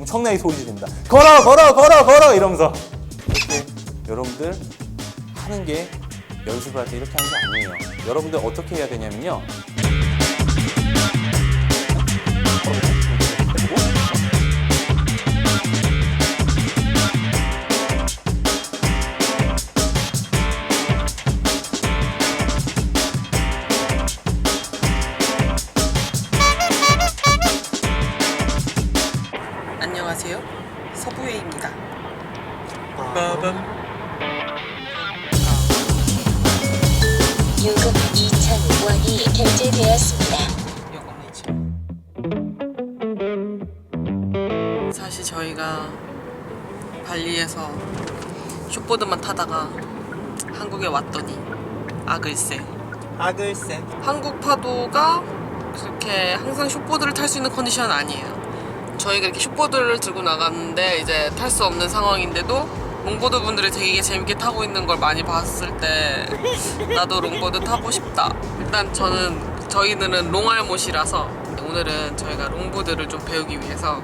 엄청나게 소리 지릅니다. 걸어 걸어 걸어 걸어 이러면서. 이렇게 여러분들 하는 게 연습을 할 때 이렇게 하는 게 아니에요. 여러분들 어떻게 해야 되냐면요. 안녕하세요. 서부웨이입니다. 빠밤. 요금 2,000원이 결제되었습니다. 사실 저희가 발리에서 숏보드만 타다가 한국에 왔더니 아글쎄 한국 파도가 그렇게 항상 숏보드를 탈 수 있는 컨디션은 아니에요. 저희가 이렇게 숏보드를 들고 나갔는데 이제 탈 수 없는 상황인데도 롱보드 분들이 되게 재밌게 타고 있는 걸 많이 봤을 때 나도 롱보드 타고 싶다. 일단 저희들은 롱알못이라서 오늘은 저희가 롱보드를 좀 배우기 위해서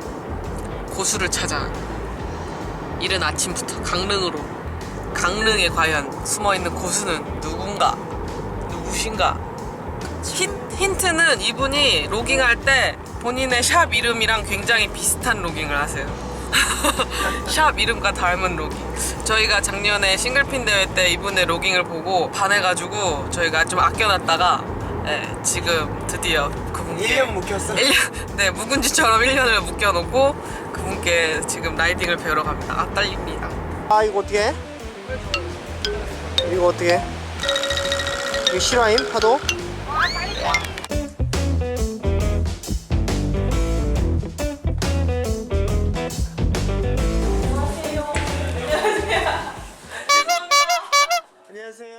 고수를 찾아 이른 아침부터 강릉에 과연 숨어있는 고수는 누구신가? 힌트는 이분이 로깅할 때 본인의 샵 이름이랑 굉장히 비슷한 로깅을 하세요. 샵 이름과 닮은 로깅. 저희가 작년에 싱글핀 대회 때 이분의 로깅을 보고 반해가지고 저희가 좀 아껴놨다가 지금 드디어 그분께 1년 묵혔어? 1년, 네, 묵은지처럼 1년을 묵혀놓고 그분께 지금 라이딩을 배우러 갑니다. 아, 떨립니다. 아 이거 어떻게 해? 이거 어떻게 해? 이거 실화임? 파도? 안녕하세요.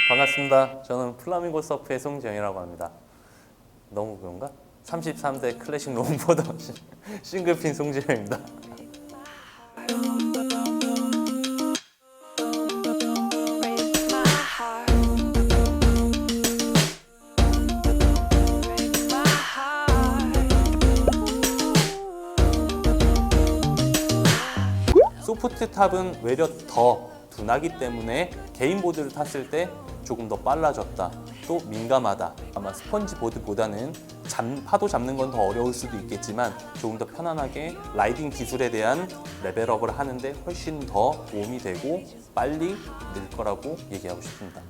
반갑습니다. 저는 플라밍고 서프의 송지영이라고 합니다. 너무 그런가? 33대 클래식 롱보드 싱글핀 송지영입니다. 소프트탑은 외려 더 둔하기 때문에 개인 보드를 탔을 때 조금 더 빨라졌다, 또 민감하다. 아마 스펀지 보드보다는 파도 잡는 건 더 어려울 수도 있겠지만 조금 더 편안하게 라이딩 기술에 대한 레벨업을 하는데 훨씬 더 도움이 되고 빨리 늘 거라고 얘기하고 싶습니다.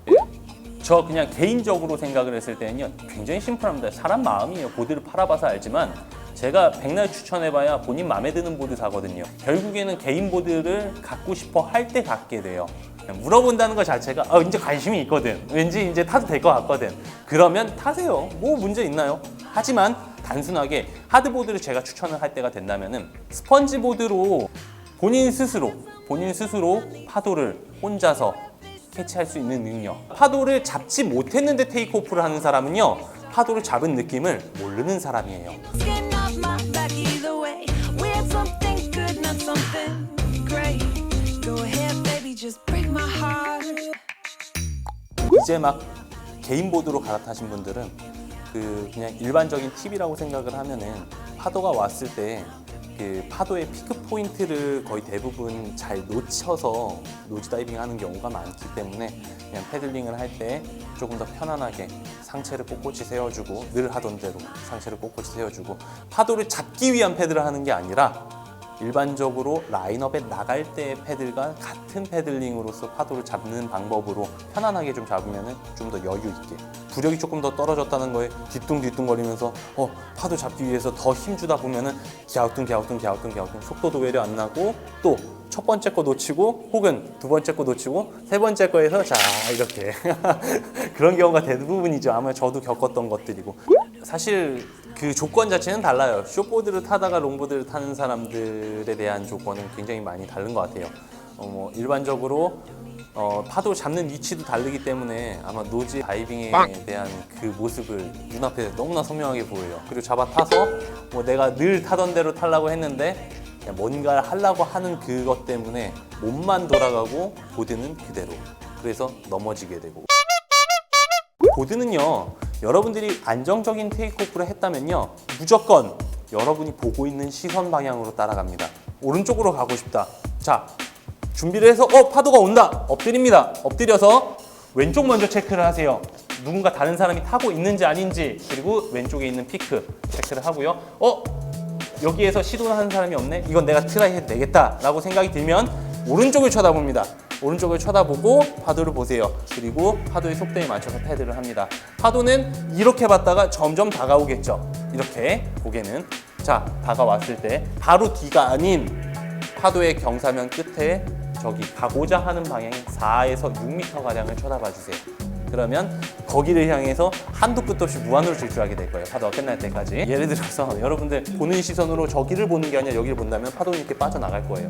저 그냥 개인적으로 생각을 했을 때는요, 굉장히 심플합니다. 사람 마음이에요. 보드를 팔아봐서 알지만 제가 백날 추천해봐야 본인 마음에 드는 보드 사거든요. 결국에는 개인 보드를 갖고 싶어 할 때 갖게 돼요. 그냥 물어본다는 것 자체가 이제 관심이 있거든, 왠지 이제 타도 될 것 같거든, 그러면 타세요. 뭐 문제 있나요? 하지만 단순하게 하드보드를 제가 추천을 할 때가 된다면은 스펀지 보드로 본인 스스로 파도를 혼자서 캐치할 수 있는 능력. 파도를 잡지 못했는데 테이크오프를 하는 사람은요, 파도를 잡은 느낌을 모르는 사람이에요. 이제 막 개인 보드로 갈아타신 분들은 그냥 일반적인 팁이라고 생각을 하면은, 파도가 왔을 때 그 파도의 피크 포인트를 거의 대부분 잘 놓쳐서 노즈 다이빙 하는 경우가 많기 때문에 그냥 패들링을 할 때 조금 더 편안하게 상체를 꼿꼿이 세워주고, 늘 하던 대로 상체를 꼿꼿이 세워주고, 파도를 잡기 위한 패들을 하는 게 아니라 일반적으로 라인업에 나갈 때의 패들과 같은 패들링으로서 파도를 잡는 방법으로 편안하게 좀 잡으면 좀 더 여유 있게, 부력이 조금 더 떨어졌다는 거에 뒤뚱뒤뚱거리면서 파도 잡기 위해서 더 힘주다 보면은 갸우뚱 속도도 외려 안 나고, 또 첫 번째 거 놓치고 혹은 두 번째 거 놓치고 세 번째 거에서 자 이렇게 그런 경우가 대부분이죠. 아마 저도 겪었던 것들이고, 사실 그 조건 자체는 달라요. 숏보드를 타다가 롱보드를 타는 사람들에 대한 조건은 굉장히 많이 다른 것 같아요. 일반적으로 파도 잡는 위치도 다르기 때문에 아마 노즈 다이빙에 대한 그 모습을 눈앞에 너무나 선명하게 보여요. 그리고 잡아 타서 내가 늘 타던 대로 타려고 했는데 그냥 뭔가를 하려고 하는 그것 때문에 몸만 돌아가고 보드는 그대로, 그래서 넘어지게 되고. 보드는요, 여러분들이 안정적인 테이크오프를 했다면요, 무조건 여러분이 보고 있는 시선 방향으로 따라갑니다. 오른쪽으로 가고 싶다. 자, 준비를 해서 파도가 온다. 엎드립니다. 엎드려서 왼쪽 먼저 체크를 하세요. 누군가 다른 사람이 타고 있는지 아닌지, 그리고 왼쪽에 있는 피크 체크를 하고요. 여기에서 시도하는 사람이 없네? 이건 내가 트라이 해도 되겠다 라고 생각이 들면 오른쪽을 쳐다봅니다. 오른쪽을 쳐다보고 파도를 보세요. 그리고 파도의 속도에 맞춰서 패드를 합니다. 파도는 이렇게 봤다가 점점 다가오겠죠. 이렇게 고개는. 자, 다가왔을 때 바로 뒤가 아닌 파도의 경사면 끝에 저기 가고자 하는 방향의 4에서 6m 가량을 쳐다봐 주세요. 그러면 거기를 향해서 한도 끝도 없이 무한으로 질주하게 될 거예요. 파도가 끝날 때까지. 예를 들어서 여러분들 보는 시선으로 저기를 보는 게 아니라 여기를 본다면 파도는 이렇게 빠져나갈 거예요.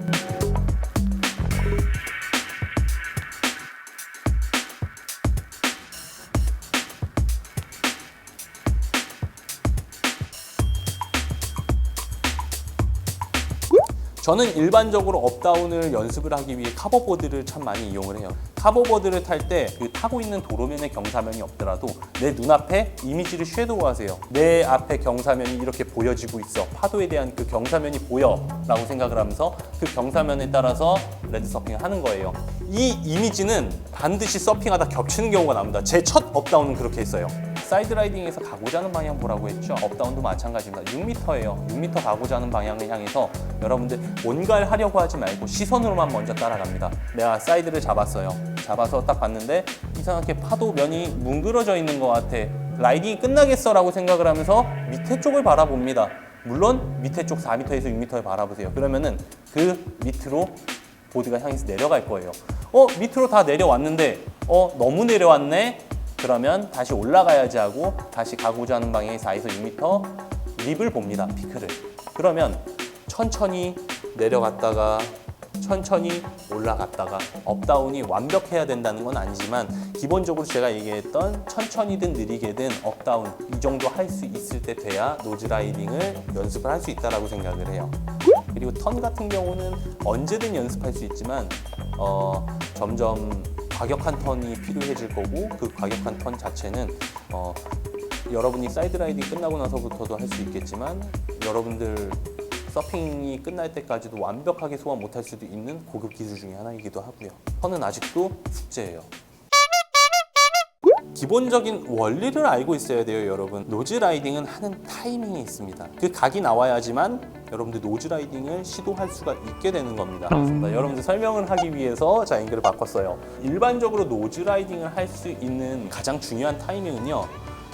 저는 일반적으로 업다운을 연습을 하기 위해 카버보드를 참 많이 이용을 해요. 카버보드를 탈 때 그 타고 있는 도로면의 경사면이 없더라도 내 눈앞에 이미지를 섀도우하세요. 내 앞에 경사면이 이렇게 보여지고 있어. 파도에 대한 그 경사면이 보여 라고 생각을 하면서 그 경사면에 따라서 레드 서핑을 하는 거예요. 이 이미지는 반드시 서핑하다 겹치는 경우가 납니다. 제 첫 업다운은 그렇게 했어요. 사이드 라이딩에서 가고자 하는 방향 보라고 했죠. 업다운도 마찬가지입니다. 6m예요. 6m 가고자 하는 방향을 향해서 여러분들 뭔가를 하려고 하지 말고 시선으로만 먼저 따라갑니다. 내가 사이드를 잡았어요. 잡아서 딱 봤는데 이상하게 파도 면이 뭉그러져 있는 것 같아. 라이딩이 끝나겠어 라고 생각을 하면서 밑에 쪽을 바라봅니다. 물론 밑에 쪽 4m에서 6m를 바라보세요. 그러면은 그 밑으로 보드가 향해서 내려갈 거예요. 밑으로 다 내려왔는데 너무 내려왔네? 그러면 다시 올라가야지 하고 다시 가고자 하는 방향의 4에서 6m 립을 봅니다. 피크를. 그러면 천천히 내려갔다가 천천히 올라갔다가 업다운이 완벽해야 된다는 건 아니지만 기본적으로 제가 얘기했던 천천히든 느리게든 업다운 이 정도 할 수 있을 때 돼야 노즈 라이딩을 연습을 할 수 있다고 생각을 해요. 그리고 턴 같은 경우는 언제든 연습할 수 있지만 점점 과격한 턴이 필요해질 거고 그 과격한 턴 자체는 여러분이 사이드 라이딩 끝나고 나서부터도 할 수 있겠지만 여러분들 서핑이 끝날 때까지도 완벽하게 소화 못할 수도 있는 고급 기술 중에 하나이기도 하고요. 턴은 아직도 숙제예요. 기본적인 원리를 알고 있어야 돼요, 여러분. 노즈 라이딩은 하는 타이밍이 있습니다. 그 각이 나와야지만 여러분들 노즈 라이딩을 시도할 수가 있게 되는 겁니다. 여러분들 설명을 하기 위해서 자, 앵글을 바꿨어요. 일반적으로 노즈 라이딩을 할 수 있는 가장 중요한 타이밍은요,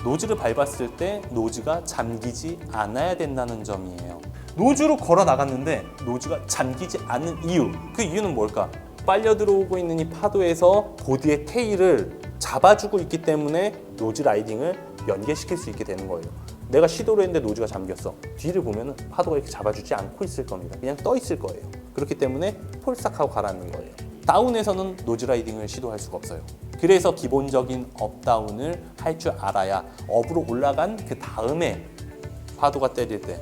노즈를 밟았을 때 노즈가 잠기지 않아야 된다는 점이에요. 노즈로 걸어 나갔는데 노즈가 잠기지 않는 이유, 그 이유는 뭘까? 빨려 들어오고 있는 이 파도에서 보드의 테일을 잡아주고 있기 때문에 노즈 라이딩을 연계시킬 수 있게 되는 거예요. 내가 시도를 했는데 노즈가 잠겼어. 뒤를 보면 파도가 이렇게 잡아주지 않고 있을 겁니다. 그냥 떠 있을 거예요. 그렇기 때문에 폴싹하고 가라앉는 거예요. 다운에서는 노즈 라이딩을 시도할 수가 없어요. 그래서 기본적인 업다운을 할 줄 알아야 업으로 올라간 그 다음에 파도가 때릴 때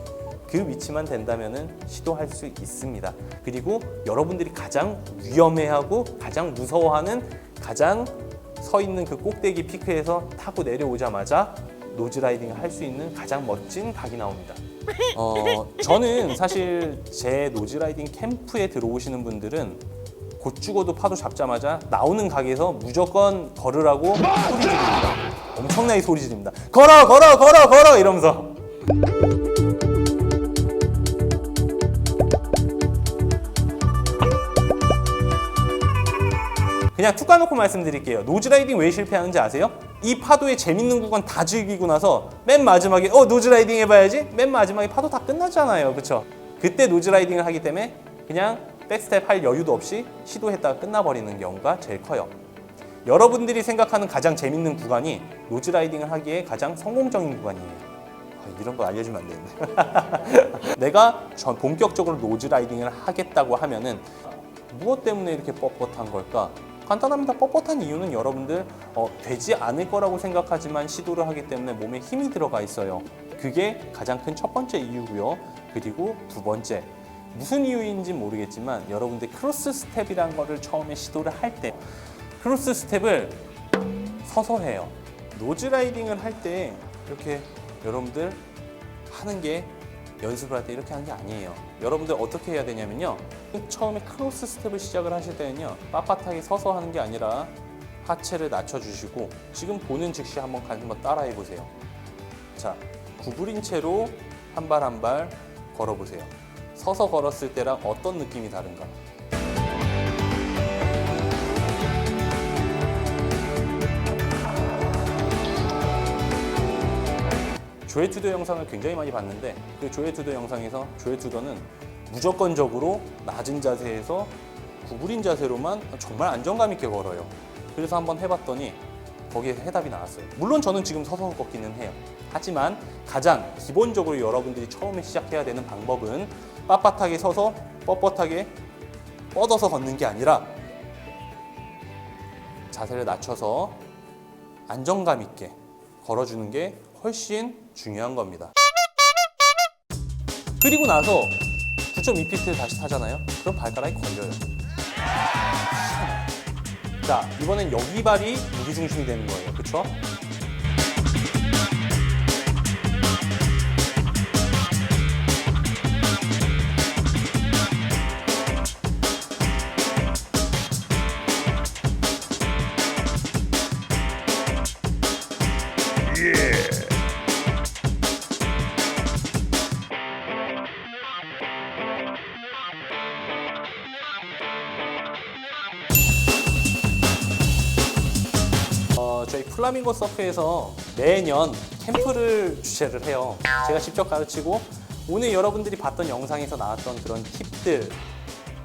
그 위치만 된다면 시도할 수 있습니다. 그리고 여러분들이 가장 위험해하고 가장 무서워하는 가장 서 있는 그 꼭대기 피크에서 타고 내려오자마자 노즈 라이딩을 할 수 있는 가장 멋진 각이 나옵니다. 저는 사실 제 노즈 라이딩 캠프에 들어오시는 분들은 곧 죽어도 파도 잡자마자 나오는 각에서 무조건 걸으라고 소리 지릅니다. 엄청나게 소리 지릅니다. 걸어 걸어 걸어 걸어 이러면서. 그냥 툭 까놓고 말씀드릴게요. 노즈 라이딩 왜 실패하는지 아세요? 이 파도의 재밌는 구간 다 즐기고 나서 맨 마지막에 노즈 라이딩 해봐야지? 맨 마지막에 파도 다 끝나잖아요. 그쵸? 그때 노즈 라이딩을 하기 때문에 그냥 백스텝 할 여유도 없이 시도했다가 끝나버리는 경우가 제일 커요. 여러분들이 생각하는 가장 재밌는 구간이 노즈 라이딩을 하기에 가장 성공적인 구간이에요. 이런 거 알려주면 안 되는데. 내가 본격적으로 노즈 라이딩을 하겠다고 하면은 무엇 때문에 이렇게 뻣뻣한 걸까? 간단합니다. 뻣뻣한 이유는 여러분들 되지 않을 거라고 생각하지만 시도를 하기 때문에 몸에 힘이 들어가 있어요. 그게 가장 큰 첫 번째 이유고요. 그리고 두 번째, 무슨 이유인지 모르겠지만 여러분들 크로스 스텝이라는 거를 처음에 시도를 할 때 크로스 스텝을 서서 해요. 노즈 라이딩을 할 때 이렇게 여러분들 하는 게 연습을 할 때 이렇게 하는 게 아니에요. 여러분들 어떻게 해야 되냐면요. 처음에 크로스 스텝을 시작을 하실 때는요. 빳빳하게 서서 하는 게 아니라 하체를 낮춰주시고 지금 보는 즉시 한번 따라해 보세요. 자, 구부린 채로 한 발 한 발 걸어보세요. 서서 걸었을 때랑 어떤 느낌이 다른가? 조회 투더 영상을 굉장히 많이 봤는데 그 조회 투더 영상에서 조회 투더는 무조건적으로 낮은 자세에서 구부린 자세로만 정말 안정감 있게 걸어요. 그래서 한번 해봤더니 거기에 해답이 나왔어요. 물론 저는 지금 서서 걷기는 해요. 하지만 가장 기본적으로 여러분들이 처음에 시작해야 되는 방법은 빳빳하게 서서 뻣뻣하게 뻗어서 걷는 게 아니라 자세를 낮춰서 안정감 있게 걸어주는 게 훨씬 중요한 겁니다. 그리고 나서 9.2피트를 다시 타잖아요. 그럼 발가락이 걸려요. 자, 이번엔 여기 발이 무게중심이 되는 거예요. 그쵸? 저희 플라밍고 서프에서 매년 캠프를 주최를 해요. 제가 직접 가르치고 오늘 여러분들이 봤던 영상에서 나왔던 그런 팁들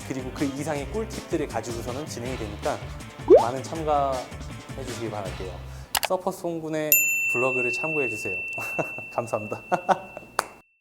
그리고 그 이상의 꿀팁들을 가지고서는 진행이 되니까 많은 참가해 주시기 바랄게요. 서퍼스 홍군의 블로그를 참고해 주세요. 감사합니다.